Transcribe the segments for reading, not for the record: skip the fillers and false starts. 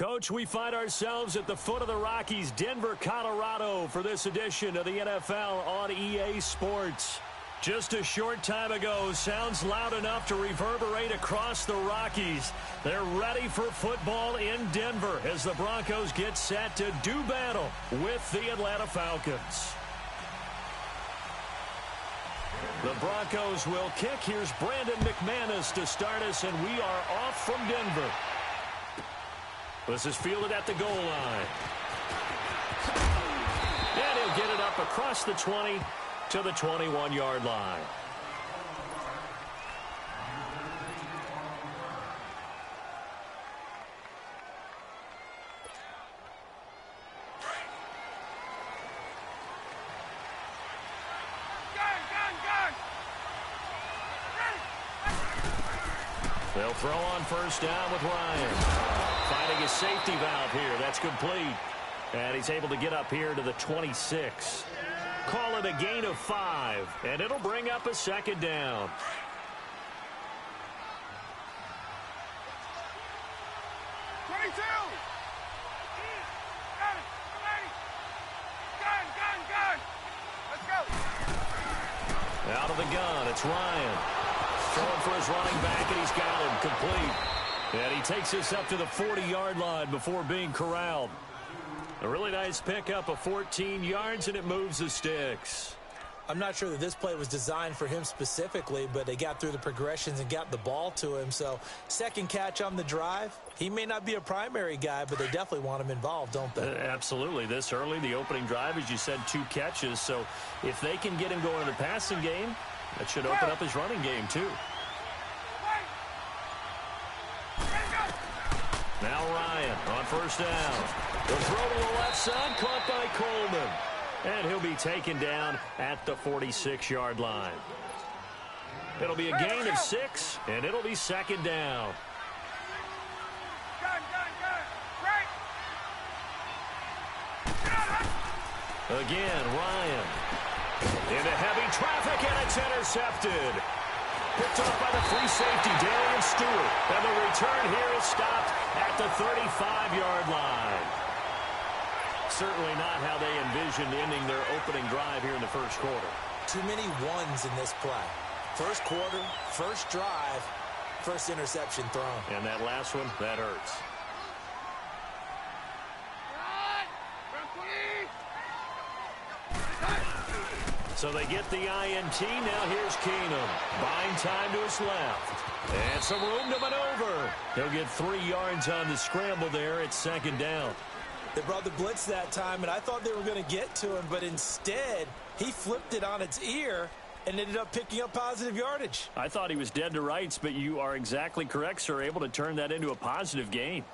Coach, we find ourselves at the foot of the Rockies, Denver, Colorado, for this edition of the NFL on EA Sports. Just a short time ago, sounds loud enough to reverberate across the Rockies. They're ready for football in Denver as the Broncos get set to do battle with the Atlanta Falcons. The Broncos will kick. Here's Brandon McManus to start us, and we are off from Denver. This is fielded at the goal line. And he'll get it up across the 20 to the 21-yard line. They'll throw on first down with Ryan. Finding his safety valve here. That's complete. And he's able to get up here to the 26. Call it a gain of 5. And it'll bring up a second down. Out of the gun, it's Ryan. Throwing for his running back, and he's got him complete. And he takes us up to the 40-yard line before being corralled. A really nice pickup of 14 yards, and it moves the sticks. I'm not sure that this play was designed for him specifically, but they got through the progressions and got the ball to him. So second catch on the drive. He may not be a primary guy, but they definitely want him involved, don't they? Absolutely. This early, the opening drive, as you said, 2 catches. So if they can get him going in the passing game, that should open up his running game, too. Now Ryan on first down. He'll throw to the left side, caught by Coleman. And he'll be taken down at the 46-yard line. It'll be a gain of 6, and it'll be second down. Again, Ryan. Into heavy traffic, and it's intercepted. Picked up by the free safety, Darian Stewart. And the return here is stopped at the 35-yard line. Certainly not how they envisioned ending their opening drive here in the first quarter. Too many ones in this play. First quarter, first drive, first interception thrown. And that last one, that hurts. So they get the INT. Now here's Keenum. Buying time to his left. And some room to maneuver. He'll get 3 yards on the scramble there. It's second down. They brought the blitz that time, and I thought they were going to get to him, but instead he flipped it on its ear and ended up picking up positive yardage. I thought he was dead to rights, but you are exactly correct, sir. Able to turn that into a positive gain.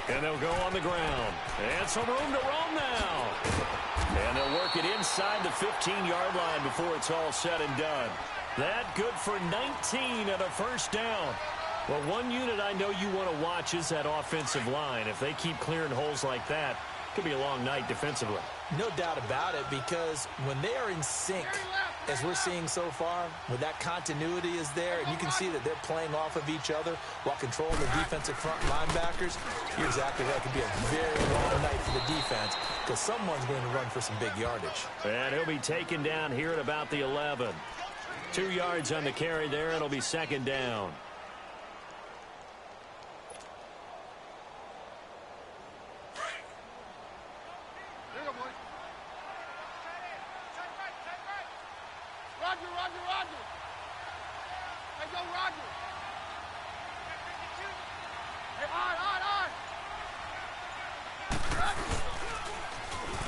And they'll go on the ground. And some room to roam now. And they'll work it inside the 15-yard line before it's all said and done. That good for 19 and a first down. Well, one unit I know you want to watch is that offensive line. If they keep clearing holes like that, it could be a long night defensively. No doubt about it, because when they are in sync, as we're seeing so far, when that continuity is there, and you can see that they're playing off of each other while controlling the defensive front linebackers, you're exactly right. It could be a very long night for the defense because someone's going to run for some big yardage. And he'll be taken down here at about the 11. 2 yards on the carry there. It'll be second down.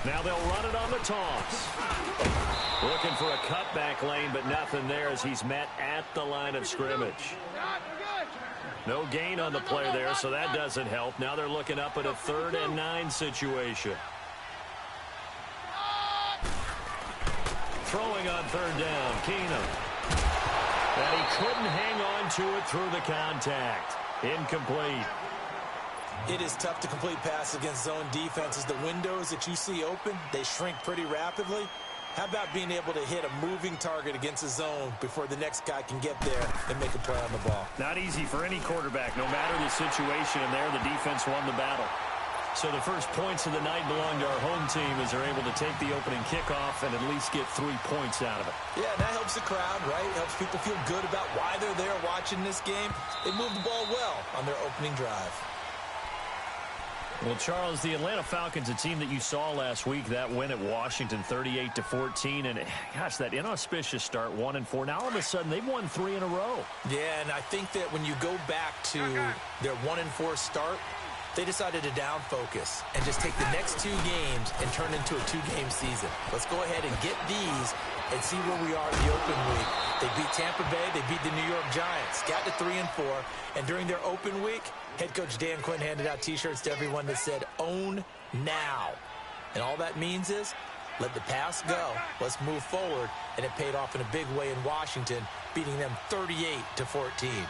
Now they'll run it on the toss. Looking for a cutback lane, but nothing there as he's met at the line of scrimmage. No gain on the play there, so that doesn't help. Now they're looking up at a 3rd and 9 situation. throwing on third down. Keenum. And he couldn't hang on to it through the contact. Incomplete. It is tough to complete passes against zone defenses. The windows that you see open, they shrink pretty rapidly. How about being able to hit a moving target against a zone before the next guy can get there and make a play on the ball? Not easy for any quarterback, no matter the situation, and there the defense won the battle. So the first points of the night belong to our home team as they're able to take the opening kickoff and at least get 3 points out of it. Yeah, and that helps the crowd, right? Helps people feel good about why they're there watching this game. They moved the ball well on their opening drive. Well, Charles, the Atlanta Falcons, a team that you saw last week, that win at Washington 38-14, and gosh, that inauspicious start, 1-4. Now all of a sudden they've won 3 in a row. Yeah, and I think that when you go back to their 1-4 start, they decided to down focus and just take the next 2 games and turn into a 2-game season. Let's go ahead and get these and see where we are in the open week. They beat Tampa Bay. They beat the New York Giants. Got to 3-4. And during their open week, head coach Dan Quinn handed out T-shirts to everyone that said, "Own now." And all that means is, let the past go. Let's move forward. And it paid off in a big way in Washington, beating them 38-14.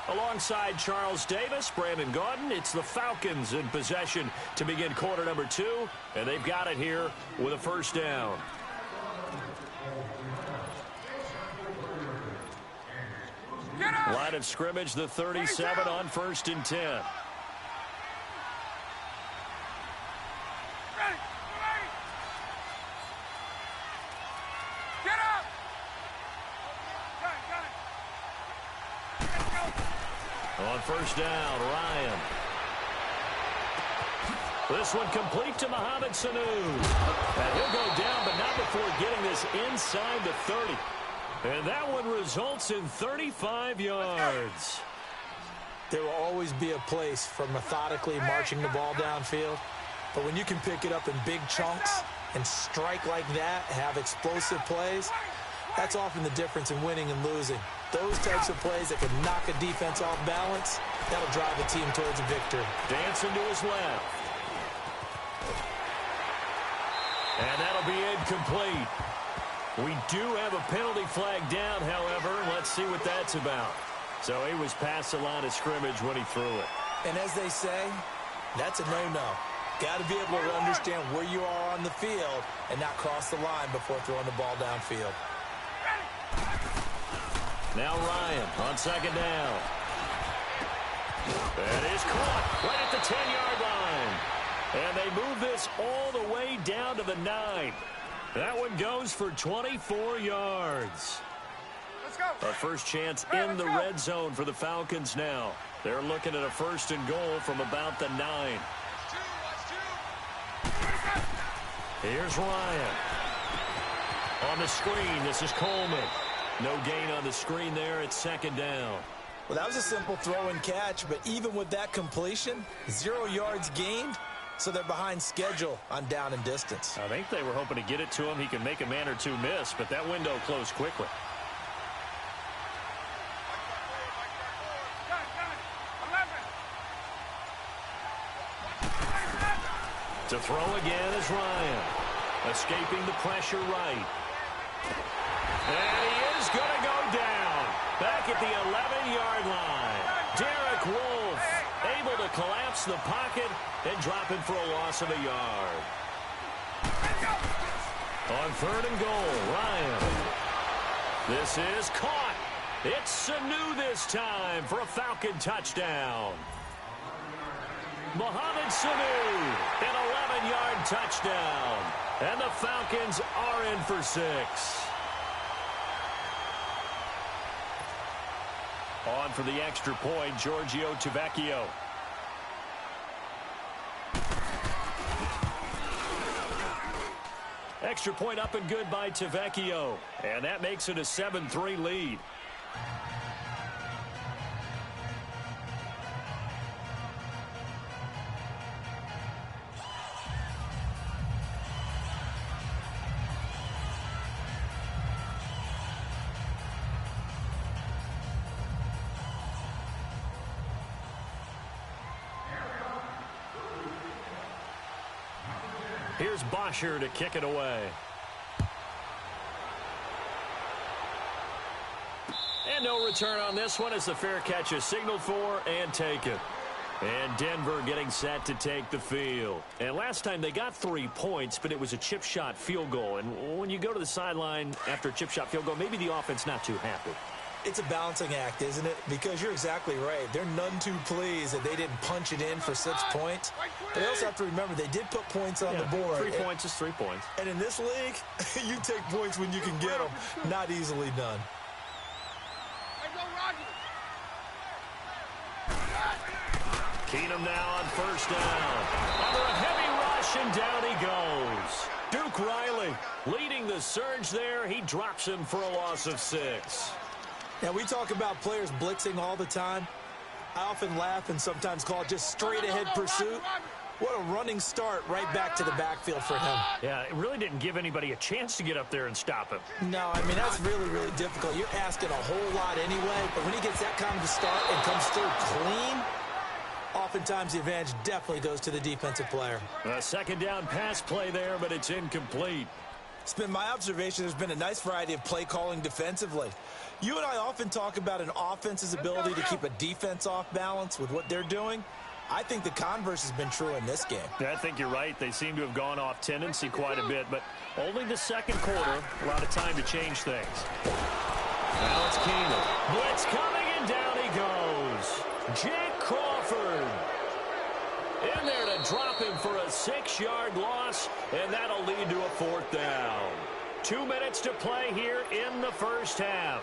Alongside Charles Davis, Brandon Gaudin, it's the Falcons in possession to begin quarter number 2, and they've got it here with a first down. Line of scrimmage, the 37 on 1st and 10. On first down, Ryan. This one complete to Mohamed Sanu. And he'll go down, but not before getting this inside the 30. And that one results in 35 yards. There will always be a place for methodically marching the ball downfield. But when you can pick it up in big chunks and strike like that, have explosive plays, that's often the difference in winning and losing. Those types of plays that can knock a defense off balance, that'll drive a team towards a victory. Dancing to his left. And that'll be incomplete. We do have a penalty flag down, however. Let's see what that's about. So he was past the line of scrimmage when he threw it. And as they say, that's a no-no. Got to be able to understand where you are on the field and not cross the line before throwing the ball downfield. Now Ryan on second down. That is caught right at the 10-yard line. And they move this all the way down to the 9. That one goes for 24 yards. Let's go. A first chance in the red zone for the Falcons now. They're looking at a 1st and goal from about the 9. Here's Ryan. On the screen, this is Coleman. No gain on the screen there. It's 2nd down. Well, that was a simple throw and catch, but even with that completion, 0 yards gained, so they're behind schedule on down and distance. I think they were hoping to get it to him. He can make a man or two miss, but that window closed quickly. To throw again is Ryan. Escaping the pressure right. And he is going to go down. Back at the 11-yard line. Derek Wolfe able to collapse the pocket and drop him for a loss of a yard. On 3rd and goal, Ryan. This is caught. It's Sanu this time for a Falcon touchdown. Mohamed Sanu, an 11-yard touchdown. And the Falcons are in for 6. On for the extra point, Giorgio Tavecchio. Extra point up and good by Tavecchio. And that makes it a 7-3 lead. Here's Bosher to kick it away. And no return on this one as the fair catch is signaled for and taken. And Denver getting set to take the field. And last time they got 3 points, but it was a chip shot field goal. And when you go to the sideline after a chip shot field goal, maybe the offense not too happy. It's a balancing act, isn't it? Because you're exactly right. They're none too pleased that they didn't punch it in for 6 points. But they also have to remember they did put points on the board. 3 points is 3 points. And in this league, you take points when you can get them. Not easily done. Keenum now on first down. Under a heavy rush, and down he goes. Duke Riley leading the surge there. He drops him for a loss of 6. Now, we talk about players blitzing all the time. I often laugh and sometimes call it just straight-ahead pursuit. What a running start right back to the backfield for him. Yeah, it really didn't give anybody a chance to get up there and stop him. No, I mean, that's really, really difficult. You're asking a whole lot anyway, but when he gets that kind of a start and comes through clean, oftentimes the advantage definitely goes to the defensive player. A second down pass play there, but it's incomplete. It's been my observation there's been a nice variety of play calling defensively. You and I often talk about an offense's ability to keep a defense off balance with what they're doing. I think the converse has been true in this game. Yeah, I think you're right. They seem to have gone off tendency quite a bit, but only the second quarter, a lot of time to change things. Now it's Keenum. Blitz coming, and down he goes. Jake Crawford in there to drop him for a 6-yard loss, and that'll lead to a 4th down. 2 minutes to play here in the first half.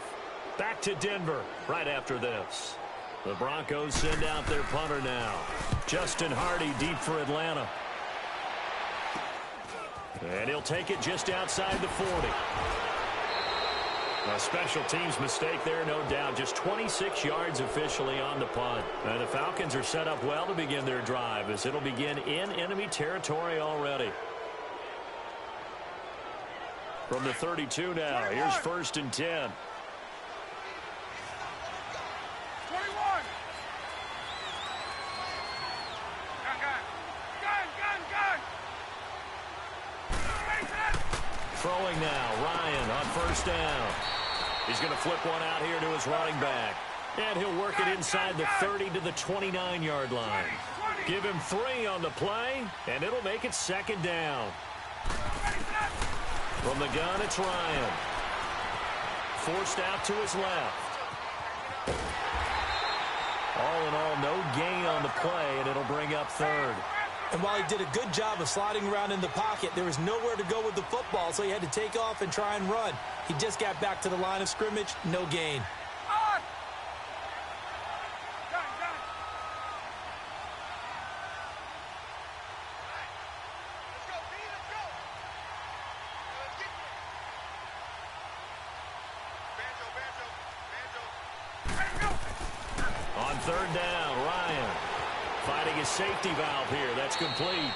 Back to Denver right after this. The Broncos send out their punter now. Justin Hardy deep for Atlanta. And he'll take it just outside the 40. A special teams mistake there, no doubt. Just 26 yards officially on the punt. And the Falcons are set up well to begin their drive as it'll begin in enemy territory already. From the 32 now, here's 1st and 10. Throwing now, Ryan on first down. He's going to flip one out here to his running back. And he'll work it inside the 30 to the 29-yard line. Give him 3 on the play, and it'll make it 2nd down. From the gun, it's Ryan. Forced out to his left. All in all, no gain on the play, and it'll bring up 3rd. And while he did a good job of sliding around in the pocket, there was nowhere to go with the football, so he had to take off and try and run. He just got back to the line of scrimmage, no gain. On 3rd down, Ryan fighting his safety valve here. That's complete.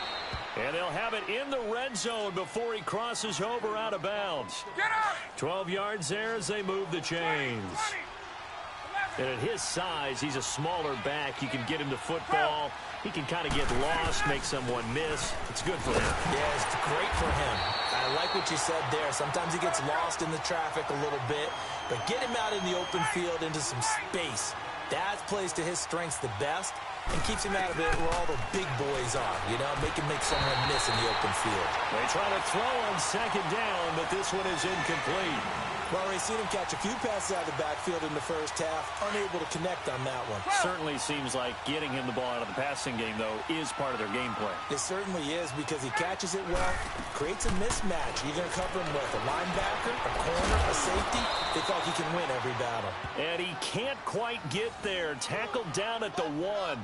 And they'll have it in the red zone before he crosses over out of bounds. 12 yards there as they move the chains. And at his size, he's a smaller back. You can get him the football. He can kind of get lost, make someone miss. It's good for him. Yeah, it's great for him. I like what you said there. Sometimes he gets lost in the traffic a little bit. But get him out in the open field into some space. That plays to his strengths the best and keeps him out of it where all the big boys are. You know, make him make someone miss in the open field. They try to throw on 2nd down, but this one is incomplete. Well, we've seen him catch a few passes out of the backfield in the first half, unable to connect on that one. Certainly seems like getting him the ball out of the passing game, though, is part of their game plan. It certainly is because he catches it well, creates a mismatch. You're going to cover him with a linebacker, a corner, a safety. They thought he can win every battle. And he can't quite get there. Tackled down at the 1.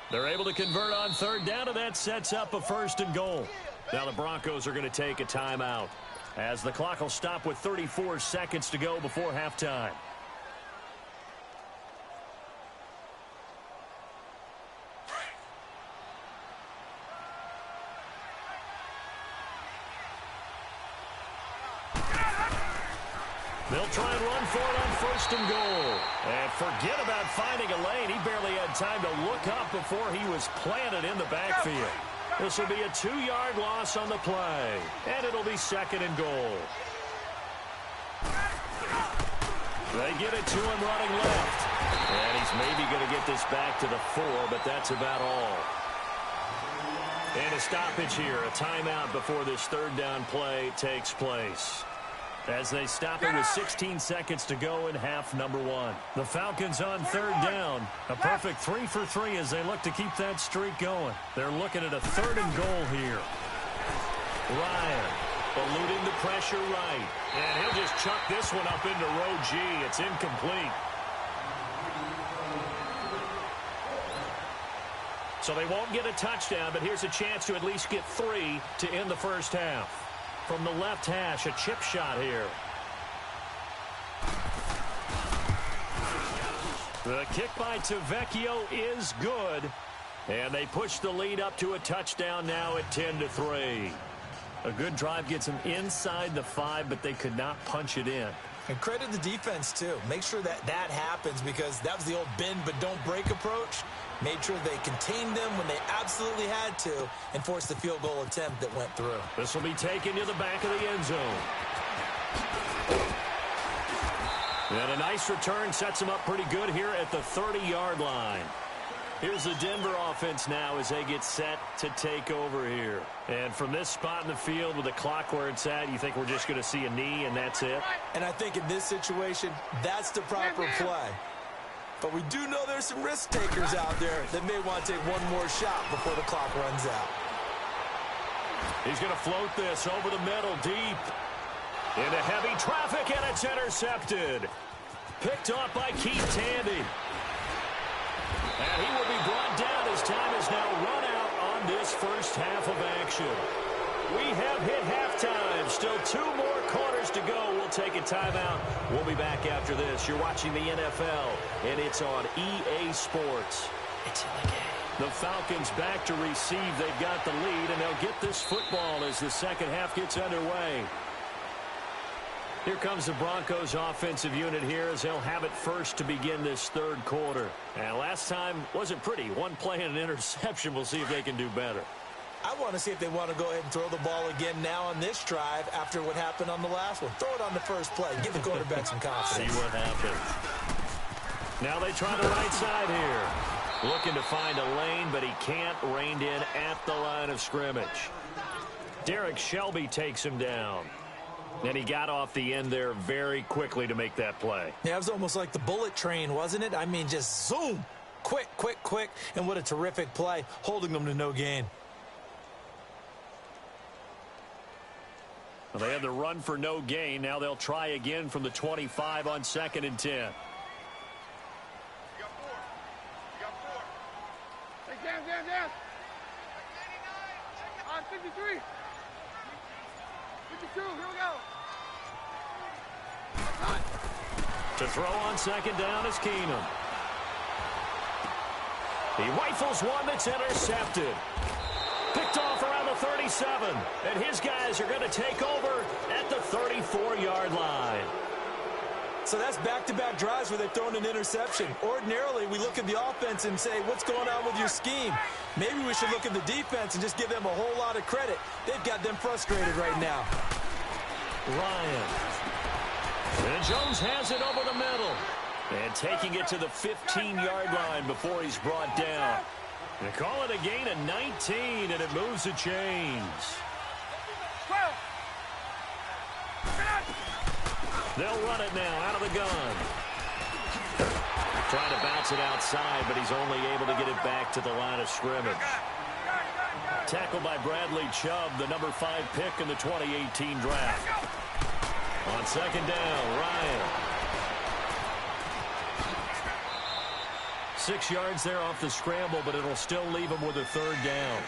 They're able to convert on 3rd down, and that sets up a 1st and goal. Now the Broncos are going to take a timeout, as the clock will stop with 34 seconds to go before halftime. They'll try and run for it on 1st and goal. And forget about finding a lane. He barely had time to look up before he was planted in the backfield. This will be a 2-yard loss on the play, and it'll be 2nd and goal. They get it to him running left. And he's maybe going to get this back to the 4, but that's about all. And a stoppage here, a timeout before this 3rd down play takes place. As they stop it with 16 seconds to go in half number 1. The Falcons on 3rd down. A perfect 3 for 3 as they look to keep that streak going. They're looking at a 3rd and goal here. Ryan eluding the pressure right. And he'll just chuck this one up into row G. It's incomplete. So they won't get a touchdown, but here's a chance to at least get 3 to end the first half. From the left hash, a chip shot here. The kick by Tavecchio is good. And they push the lead up to a touchdown now at 10-3. A good drive gets them inside the 5, but they could not punch it in. And credit the defense, too. Make sure that happens because that was the old bend but don't break approach. Made sure they contained them when they absolutely had to and forced the field goal attempt that went through. This will be taken to the back of the end zone. And a nice return sets them up pretty good here at the 30-yard line. Here's the Denver offense now as they get set to take over here. And from this spot in the field with the clock where it's at, you think we're just going to see a knee and that's it? And I think in this situation, that's the proper play. But we do know there's some risk takers out there that may want to take one more shot before the clock runs out. He's going to float this over the middle deep. Into heavy traffic, and it's intercepted. Picked off by Keith Tandy. And he will be brought down as time is now run out on this first half of action. We have hit halftime. Still 2 more quarters to go. We'll take a timeout. We'll be back after this. You're watching the NFL, and it's on EA Sports. It's in the game. The Falcons back to receive. They've got the lead, and they'll get this football as the second half gets underway. Here comes the Broncos offensive unit here as they'll have it first to begin this 3rd quarter. And last time wasn't pretty. 1 play and an interception. We'll see if they can do better. I want to see if they want to go ahead and throw the ball again now on this drive after what happened on the last one. Throw it on the first play. Give the quarterback some confidence. See what happens. Now they try the right side here. Looking to find a lane, but he can't. Reined in at the line of scrimmage. Derek Shelby takes him down. And he got off the end there very quickly to make that play. Yeah, it was almost like the bullet train, wasn't it? I mean, just zoom. Quick, quick, quick. And what a terrific play, holding them to no gain. Well, they had the run for no gain. Now they'll try again from the 25 on 2nd and 10. You got 4. You got 4. Hey, down. 53. 52, here we go. To throw on 2nd down is Keenum. He rifles one that's intercepted. Picked off around the 37. And his guys are going to take over at the 34-yard line. So that's back-to-back drives where they've thrown an interception. Ordinarily, we look at the offense and say, what's going on with your scheme? Maybe we should look at the defense and just give them a whole lot of credit. They've got them frustrated right now. Ryan. And Jones has it over the middle. And taking it to the 15-yard line before he's brought down. They call it a gain of 19, and it moves the chains. 12. They'll run it now out of the gun. Trying to bounce it outside, but he's only able to get it back to the line of scrimmage. Tackled by Bradley Chubb, the number 5 pick in the 2018 draft. On 2nd down, Ryan. 6 yards there off the scramble, but it'll still leave him with a 3rd down.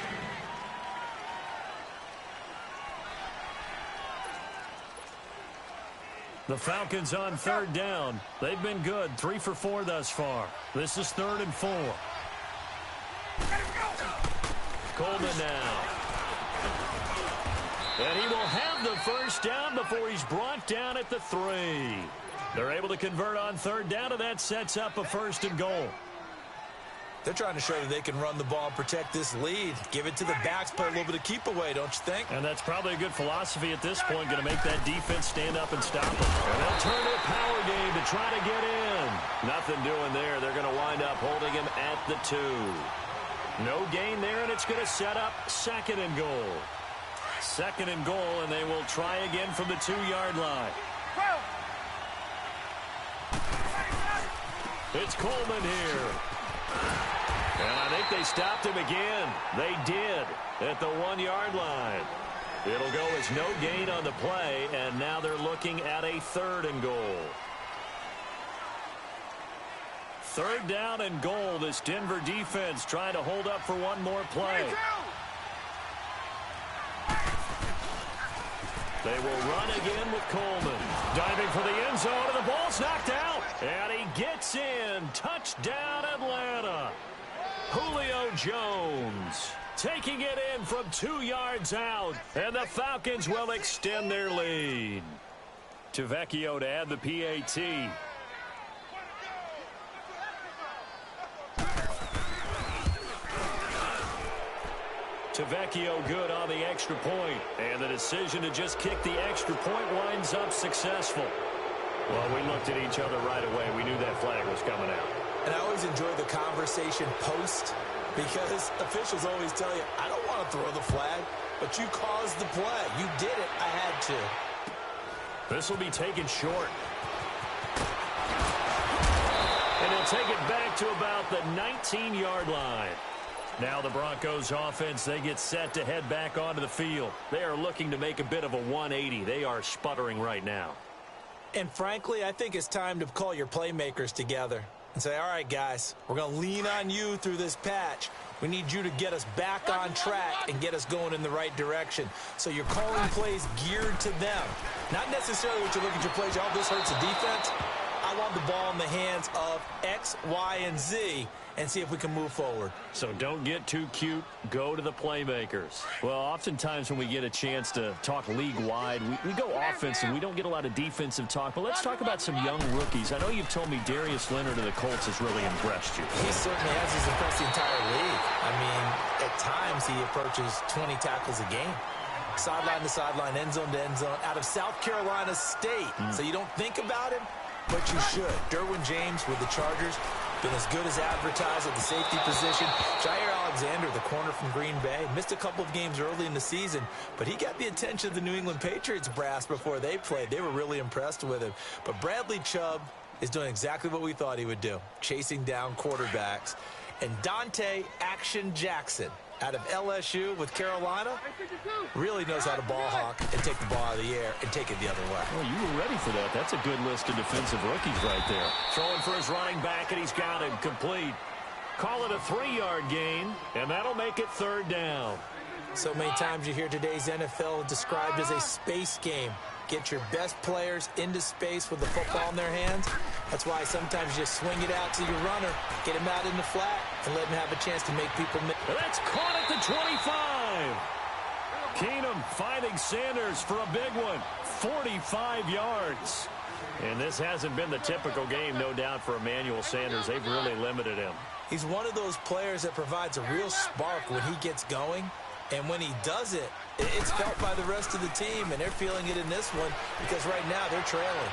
The Falcons on 3rd down. They've been good. 3 for 4 thus far. This is 3rd and 4. Coleman now. And he will have the first down before he's brought down at the 3. They're able to convert on 3rd down, and that sets up a 1st and goal. They're trying to show that they can run the ball and protect this lead. Give it to the backs, play a little bit of keep away, don't you think? And that's probably a good philosophy at this point, going to make that defense stand up and stop them. And they'll turn their power game to try to get in. Nothing doing there. They're going to wind up holding him at the 2. No gain there, and it's going to set up 2nd and goal. 2nd and goal, and they will try again from the 2-yard line. It's Coleman here. And I think they stopped him again. They did at the 1-yard line. It'll go as no gain on the play, and now they're looking at a 3rd and goal. 3rd down and goal. This Denver defense trying to hold up for one more play. They will run again with Coleman. Diving for the end zone, and the ball's knocked out. And he gets in. Touchdown, Atlanta. Julio Jones taking it in from 2 yards out. And the Falcons will extend their lead. Tavecchio to add the PAT. Tavecchio good on the extra point. And the decision to just kick the extra point winds up successful. Well, we looked at each other right away. We knew that flag was coming out. And I always enjoy the conversation post because officials always tell you, I don't want to throw the flag, but you caused the play. You did it. I had to. This will be taken short. And he'll take it back to about the 19-yard line. Now the Broncos offense, they get set to head back onto the field. They are looking to make a bit of a 180. They are sputtering right now. And frankly, I think it's time to call your playmakers together and say, all right, guys, we're going to lean on you through this patch. We need you to get us back on track and get us going in the right direction. So you're calling plays geared to them. Not necessarily what you look at your plays, oh, this hurts the defense. I want the ball in the hands of X, Y, and Z and see if we can move forward. So don't get too cute. Go to the playmakers. Well, oftentimes when we get a chance to talk league-wide, we go offense and we don't get a lot of defensive talk. But let's talk about some young rookies. I know you've told me Darius Leonard of the Colts has really impressed you. He certainly has. He's impressed the entire league. I mean, at times he approaches 20 tackles a game. Sideline to sideline, end zone to end zone, out of South Carolina State. So you don't think about him, but you should. Derwin James with the Chargers, been as good as advertised at the safety position. Jair Alexander, the corner from Green Bay, missed a couple of games early in the season, but he got the attention of the New England Patriots brass before they played. They were really impressed with him. But Bradley Chubb is doing exactly what we thought he would do, chasing down quarterbacks. And Dante Action Jackson out of LSU with Carolina really knows how to ball hawk and take the ball out of the air and take it the other way. Well, you were ready for that. That's a good list of defensive rookies right there. Throwing for his running back, and he's got him complete. Call it a 3-yard gain, and that'll make it 3rd down. So many times you hear today's NFL described as a space game. Get your best players into space with the football in their hands. That's why sometimes you just swing it out to your runner, get him out in the flat, and let him have a chance to make people miss. That's caught at the 25. Keenum finding Sanders for a big one. 45 yards. And this hasn't been the typical game, no doubt, for Emmanuel Sanders. They've really limited him. He's one of those players that provides a real spark when he gets going. And when he does it, it's felt by the rest of the team, and they're feeling it in this one because right now they're trailing.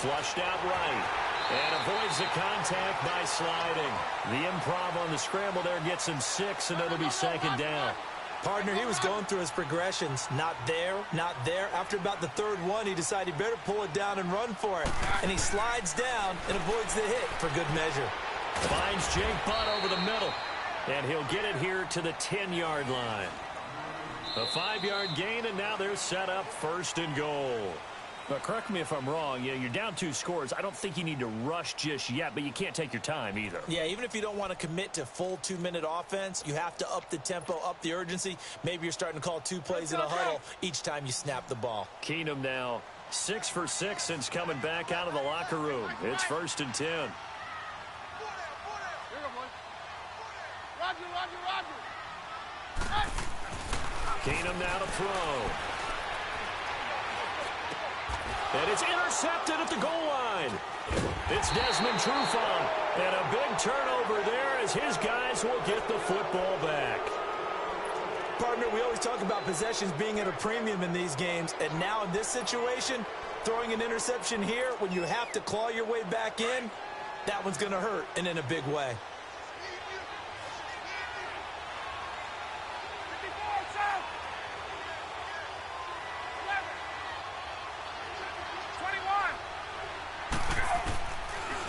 Flushed out right, and avoids the contact by sliding. The improv on the scramble there gets him 6, and it'll be 2nd down. Partner, he was going through his progressions. Not there, not there. After about the 3rd one, he decided he better pull it down and run for it. And he slides down and avoids the hit for good measure. Finds Jake Butt over the middle. And he'll get it here to the 10-yard line. A 5-yard gain, and now they're set up 1st and goal. But correct me if I'm wrong. You're down 2 scores. I don't think you need to rush just yet, but you can't take your time either. Yeah, even if you don't want to commit to full 2-minute offense, you have to up the tempo, up the urgency. Maybe you're starting to call 2 plays in a huddle each time you snap the ball. Keenum now 6 for 6 since coming back out of the locker room. It's 1st and 10. Keenum now to throw. And it's intercepted at the goal line. It's Desmond Trufant. And a big turnover there as his guys will get the football back. Partner, we always talk about possessions being at a premium in these games, and now in this situation, throwing an interception here when you have to claw your way back in, that one's going to hurt, and in a big way.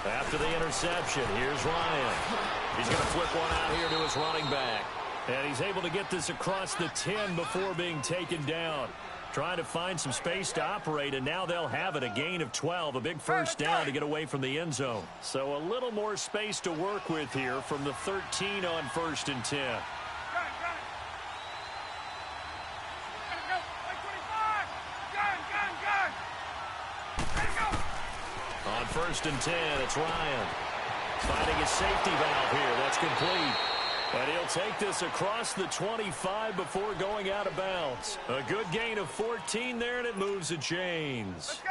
After the interception, here's Ryan. He's going to flip one out here to his running back. And he's able to get this across the 10 before being taken down. Trying to find some space to operate, and now they'll have it. A gain of 12, a big first down to get away from the end zone. So a little more space to work with here from the 13 on 1st and 10. On 1st and 10, it's Ryan. Finding his safety valve here. That's complete. And he'll take this across the 25 before going out of bounds. A good gain of 14 there, and it moves the chains.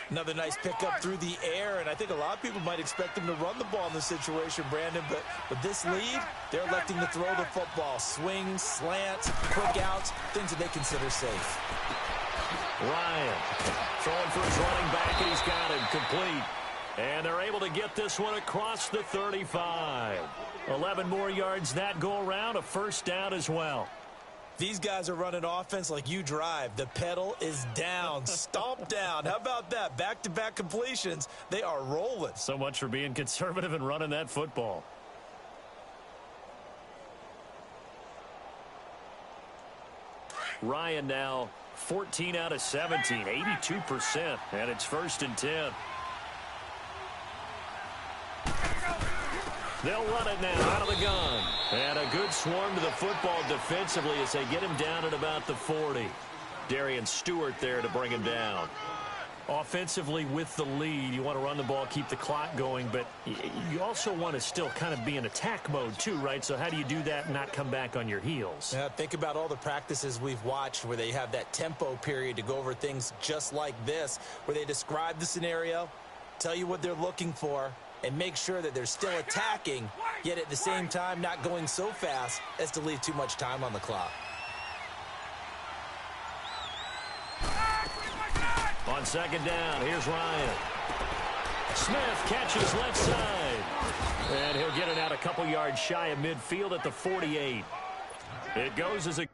Another nice pickup through the air, and I think a lot of people might expect him to run the ball in this situation, Brandon, but with this lead, they're electing to throw the football. Swings, slants, quick outs, things that they consider safe. Ryan throwing for his running back, and he's got it complete. And they're able to get this one across the 35. 11 more yards that go around, a first down as well. These guys are running offense like you drive. The pedal is down, stomp down. How about that? Back-to-back completions. They are rolling. So much for being conservative and running that football. Ryan now 14 out of 17, 82%, and it's 1st and 10. They'll run it now out of the gun. And a good swarm to the football defensively as they get him down at about the 40. Darian Stewart there to bring him down. Offensively with the lead, you want to run the ball, keep the clock going, but you also want to still kind of be in attack mode too, right? So how do you do that and not come back on your heels? Yeah, think about all the practices we've watched where they have that tempo period to go over things just like this, where they describe the scenario, tell you what they're looking for, and make sure that they're still attacking, yet at the same time not going so fast as to leave too much time on the clock. On 2nd down, here's Ryan. Smith catches left side. And he'll get it out a couple yards shy of midfield at the 48. It goes as a